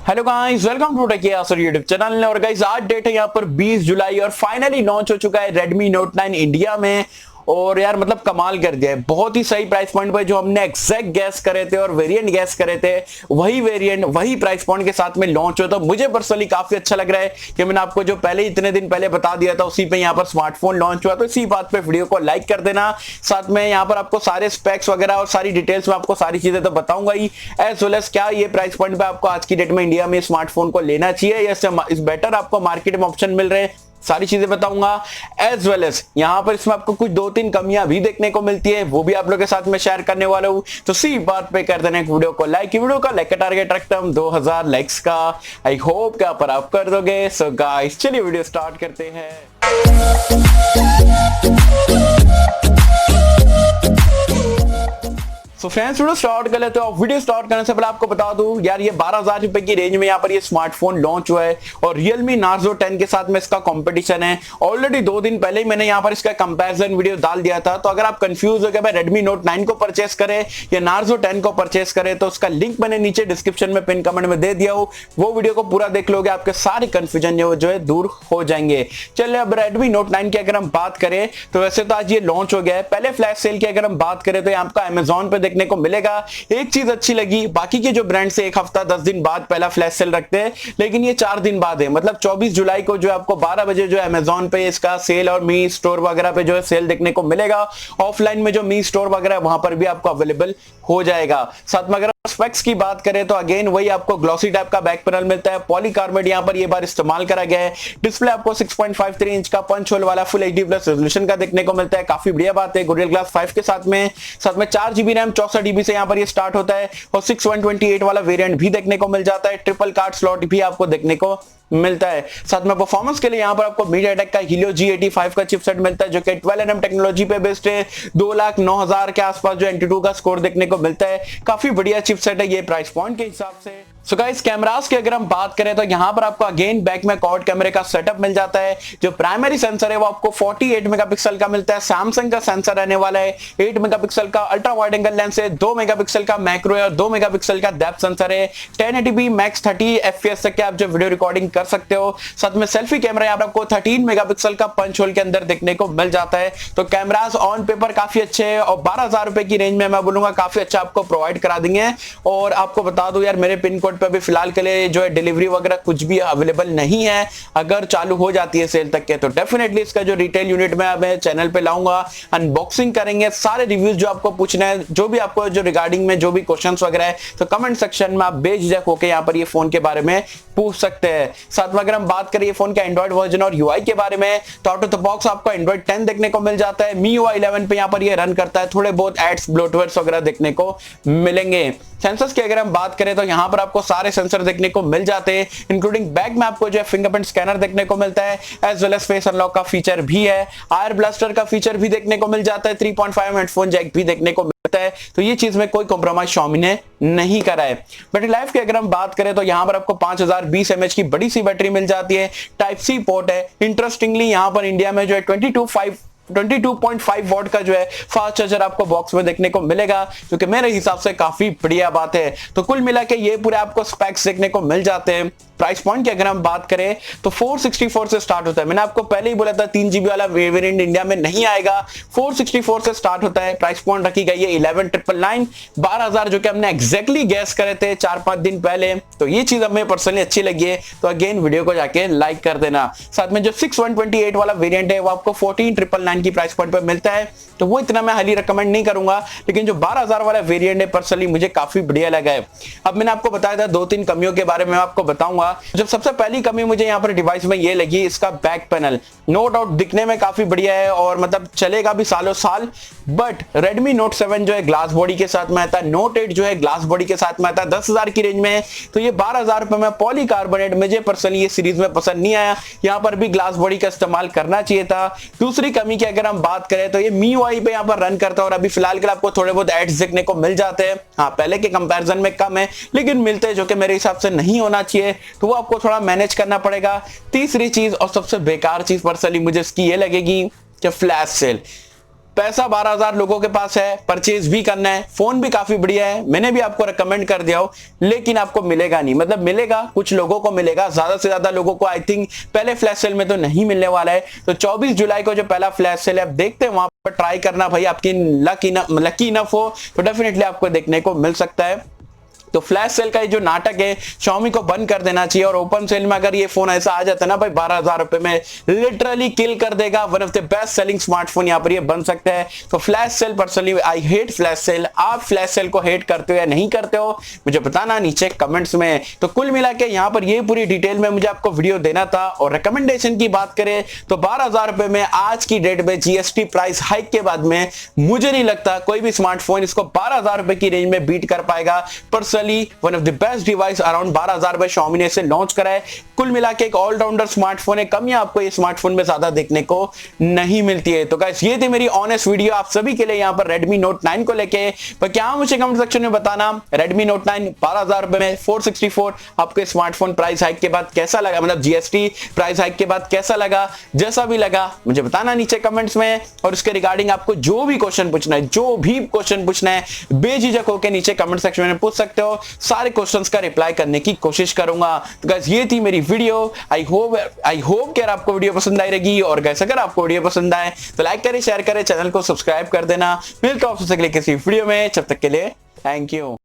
Hello guys, welcome to Techy Yasir YouTube channel. और guys आज date है यहाँ पर 20 जुलाई और फाइनली लॉन्च हो चुका है Redmi Note 9 इंडिया में। और यार मतलब कमाल कर दिया है, बहुत ही सही प्राइस पॉइंट पे जो हमने एग्जैक्ट गैस करे थे और वेरिएंट गैस करे थे वही वेरिएंट वही प्राइस पॉइंट के साथ में लॉन्च हो। तो मुझे पर्सनली काफी अच्छा लग रहा है कि मैंने आपको जो पहले इतने दिन पहले बता दिया था उसी पे यहाँ पर स्मार्टफोन लॉन्च हुआ। तो इसी बात पे वीडियो को लाइक कर देना, साथ में यहाँ पर आपको सारे स्पेक्स वगैरह और सारी डिटेल्स में आपको सारी चीजें तो बताऊंगा ही, एज वेल एज क्या ये प्राइस पॉइंट पे आपको आज की डेट में इंडिया में स्मार्टफोन को लेना चाहिए या इससे बेटर आपको मार्केट में ऑप्शन मिल रहे हैं, सारी चीजें बताऊंगा। एज वेल एज यहाँ पर इसमें आपको कुछ दो तीन कमियां भी देखने को मिलती है, वो भी आप लोगों के साथ में शेयर करने वाला हूं। तो सी बात पे कर देना वीडियो को लाइक, वीडियो का लाइक का टारगेट रखता हूं 2000 लाइक्स का। आई होप क्या पर आप कर दोगे। सो गाइस चलिए वीडियो स्टार्ट करते हैं। तो फ्रेंड्स वीडियो स्टार्ट कर लेते हो। वीडियो स्टार्ट करने से पहले आपको बता दूं यार ये 12,000 रुपए की रेंज में यहाँ पर ये स्मार्टफोन लॉन्च हुआ है और Realme Narzo 10 के साथ में इसका कंपटीशन है। ऑलरेडी 2 दिन पहले ही मैंने यहाँ पर इसका कंपैरिजन वीडियो डाल दिया था। तो अगर आप कंफ्यूज हो गए भाई Redmi Note 9 को परचेस करें या Narzo 10 को परचेस करें तो उसका लिंक मैंने नीचे डिस्क्रिप्शन में पिन कमेंट में दे दिया हो, वो वीडियो को पूरा देख लोगे, आपके सारे कंफ्यूजन जो है दूर हो जाएंगे। चलिए अब Redmi Note 9 की अगर हम बात करें तो वैसे तो आज ये लॉन्च हो गया है। पहले फ्लैश सेल की अगर हम बात करें तो आपका अमेजोन पे देखने को मिलेगा। एक चीज अच्छी लगी, बाकी के जो ब्रांड से एक हफ्ता 10 दिन बाद पहला फ्लैश सेल रखते हैं, लेकिन ये 4 दिन बाद है। मतलब 24 जुलाई को जो आपको 12 बजे जो अमेजोन पे इसका सेल और मी स्टोर वगैरह पे जो है सेल देखने को मिलेगा। ऑफलाइन में जो मी स्टोर वगैरह वहां पर भी आपको अवेलेबल हो जाएगा। साथ में अगर स्पेक्स की बात करें तो अगेन वही आपको ग्लॉसी टाइप का बैक पैनल मिलता है, पॉलीकार्बोनेट यहाँ पर ये बार इस्तेमाल करा गया है। डिस्प्ले आपको 6.53 इंच का पंच होल वाला फुल HD प्लस रेजोल्यूशन का देखने को मिलता है, काफी बढ़िया बात है। गोरिल्ला ग्लास 5 के साथ में 4GB रैम 64GB से यहाँ पर ये स्टार्ट होता है और 6128 वाला वेरिएंट भी देखने को मिल जाता है। ट्रिपल कार्ड स्लॉट भी आपको देखने को मिलता है। साथ में परफॉर्मेंस के लिए यहाँ पर आपको MediaTek का Helio G85 का चिपसेट मिलता है जो कि 12nm टेक्नोलॉजी पे बेस्ड है। 2,09,000 के आसपास जो NT2 का स्कोर देखने को मिलता है, काफी बढ़िया चिपसेट है ये प्राइस पॉइंट के हिसाब से। सो गाइस कैमरास की अगर हम बात करें तो यहाँ पर आपको अगेन बैक में क्वाड कैमरे का सेटअप मिल जाता है। जो प्राइमरी सेंसर है वो आपको 48 मेगापिक्सल का मिलता है। सैमसंग का सेंसर रहने वाला है। 8 मेगापिक्सल का अल्ट्रा वाइड एंगल लेंस है, 2 मेगापिक्सल का मैक्रो है और 2 मेगापिक्सल का डेप्थ सेंसर है। 1080p मैक्स 30 FPS तक के आप जो वीडियो रिकॉर्डिंग कर सकते हो। साथ में सेल्फी कैमरा यहाँ पर आपको 13 मेगापिक्सल का पंच होल के अंदर देखने को मिल जाता है। तो कैमरास ऑन पेपर काफी अच्छे हैं और 12,000 रुपए की रेंज में मैं बोलूंगा काफी अच्छा आपको प्रोवाइड करा देंगे। और आपको बता दूं यार मेरे पिन कोड पे भी फिलहाल के लिए जो है डिलीवरी वगैरह कुछ भी अवेलेबल नहीं है। अगर चालू हो जाती है सेल तक के तो डेफिनेटली इसका जो रिटेल यूनिट में मैं चैनल पे लाऊंगा, अनबॉक्सिंग करेंगे, सारे रिव्यूज जो आपको पूछना है, जो भी आपको जो रिगार्डिंग में जो भी क्वेश्चंस वगैरह है तो कमेंट सेक्शन में आप बेझिझक होकर यहाँ पर ये फोन के बारे में पूछ सकते हैं। साथ में अगर हम बात करें फोन के एंड्रॉइड वर्जन और यूआई के बारे में तो आउट ऑफ द बॉक्स आपको एंड्रॉइड 10 देखने को मिल जाता है। MIUI 11 पे यहाँ पर ये रन करता है। थोड़े बहुत एड्स ब्लोटवेयर वगैरह देखने को मिलेंगे। सेंसर्स की अगर हम बात करें तो यहाँ पर आपको सारे सेंसर देखने को मिल जाते हैं, इंक्लूडिंग बैक में आपको जो है फिंगरप्रिंट स्कैनर देखने को मिलता है, as well as face unlock का फीचर भी है। आयर ब्लास्टर का फीचर भी देखने को मिल जाता है। 3.5 हेडफोन जैक भी देखने को मिलता है। तो ये चीज में कोई कॉम्प्रोमाइज Xiaomi ने नहीं करा है। बैटरी लाइफ की अगर हम बात करें तो यहाँ पर आपको 5020 mAh की बड़ी सी बैटरी मिल जाती है। टाइप सी पोर्ट है। इंटरेस्टिंगली यहाँ पर इंडिया में जो है 22.5 वॉट का जो है फास्ट चार्जर आपको बॉक्स में देखने को मिलेगा, जो कि मेरे हिसाब से काफी बढ़िया बात है। तो कुल मिला के ये पूरे आपको स्पेक्स देखने को मिल जाते हैं। प्राइस पॉइंट की अगर हम बात करें तो 464 से स्टार्ट होता है। मैंने आपको पहले ही बोला था 3GB वाला वेरिएंट इंडिया में नहीं आएगा। 464 से स्टार्ट होता है। प्राइस पॉइंट रखी गई है 11,999, 12,000 जो कि हमने एग्जैक्टली गैस करे थे 4-5 दिन पहले। तो ये चीज हमें पर्सनली अच्छी लगी है, तो अगेन वीडियो को जाके लाइक कर देना। साथ में जो 6128 वाला वेरिएंट है वो आपको 14,999 की प्राइस पॉइंट पर मिलता है। तो वो इतना मैं हाईली रिकमेंड नहीं करूंगा, लेकिन जो 12,000 वाला वेरिएंट है पर्सनली मुझे काफी बढ़िया लगा है। अब मैंने आपको बताया था 2-3 कमियों के बारे में आपको बताऊंगा। जब सबसे पहली कमी मुझे यहाँ पर डिवाइस में ये लगी, इसका बैक पैनल नो डाउट दिखने में काफी बढ़िया है और मतलब चलेगा भी सालों साल। बट Redmi Note 7 जो है ग्लास बॉडी के साथ में आता है, Note 8 जो है ग्लास बॉडी के साथ में आता है, 10,000 की रेंज में है। तो ये 12,000 रुपए में पॉलीकार्बोनेट मुझे पर्सनली ये सीरीज में पसंद नहीं आया। यहाँ पर भी ग्लास बॉडी का इस्तेमाल करना चाहिए था। दूसरी कमी की अगर हम बात करें तो ये MIUI पे यहाँ पर रन करता है और अभी फिलहाल के लिए आपको थोड़े बहुत एड्स देखने को मिल जाते हैं। हाँ पहले के कंपैरिजन में कम है लेकिन मिलते हैं, जो कि मेरे हिसाब से नहीं होना चाहिए। तो वो आपको थोड़ा मैनेज करना पड़ेगा। तीसरी चीज और सबसे बेकार चीज पर्सनली मुझे इसकी ये लगेगी कि फ्लैश सेल। पैसा 12,000 लोगों के पास है, परचेज भी करना है, फोन भी काफी बढ़िया है, मैंने भी आपको रिकमेंड कर दिया हो, लेकिन आपको मिलेगा नहीं। मतलब मिलेगा, कुछ लोगों को मिलेगा, ज्यादा से ज्यादा लोगों को आई थिंक पहले फ्लैश सेल में तो नहीं मिलने वाला है। तो 24 जुलाई को जो पहला फ्लैश सेल है, अब देखते हैं वहां पर ट्राई करना भाई, आपकी लकी इनफ हो तो डेफिनेटली आपको देखने को मिल सकता है। तो फ्लैश सेल का ये जो नाटक है Xiaomi को बंद कर देना चाहिए, और ओपन सेल में अगर ये फोन ऐसा आ जाता है ना भाई 12,000 रुपए में, लिटरली किल कर देगा, one of the best selling smartphone यहाँ पर ये बन सकता है। तो flash sale personally I hate flash sale. आप फ्लैश सेल को हेट करते हो या नहीं करते हो मुझे बताना नीचे कमेंट्स में। तो कुल मिला के यहाँ पर ये पूरी डिटेल में मुझे आपको वीडियो देना था। और रिकमेंडेशन की बात करें तो 12,000 रुपए में आज की डेट में जीएसटी प्राइस हाइक के बाद में मुझे नहीं लगता कोई भी स्मार्टफोन इसको 12,000 रुपए की रेंज में बीट कर पाएगा। Personally one of the best device around 12,000 में Xiaomi ने इसे लॉन्च करा है। कुल मिला के एक ऑलराउंडर स्मार्टफोन है, कमियां आपको ये स्मार्टफोन में ज्यादा देखने को नहीं मिलती है। तो गाइस ये थी मेरी ऑनेस्ट वीडियो आप सभी के लिए यहाँ पर Redmi Note 9 को लेके। पर क्या मुझे कमेंट सेक्शन में बताना Redmi Note 9 12,000 रुपए में 464 आपको स्मार्टफोन प्राइस हाइक के बाद कैसा लगा, मतलब जीएसटी प्राइस हाइक के बाद कैसा लगा। जैसा भी लगा मुझे बताना नीचे कमेंट्स में। और उसके रिगार्डिंग आपको जो भी क्वेश्चन पूछना है, जो भी क्वेश्चन पूछना है, बेझिझक होकर नीचे कमेंट सेक्शन में पूछ सकते हो, सारे क्वेश्चंस का रिप्लाई करने की कोशिश करूंगा। तो गाइस ये थी मेरी वीडियो। आई होप कि आपको वीडियो पसंद आई रहेगी। और गाइस अगर आपको वीडियो पसंद आए तो लाइक करें, शेयर करें, चैनल को सब्सक्राइब कर देना। मिलता हूं आपसे अगले किसी वीडियो में, जब तक के लिए थैंक यू।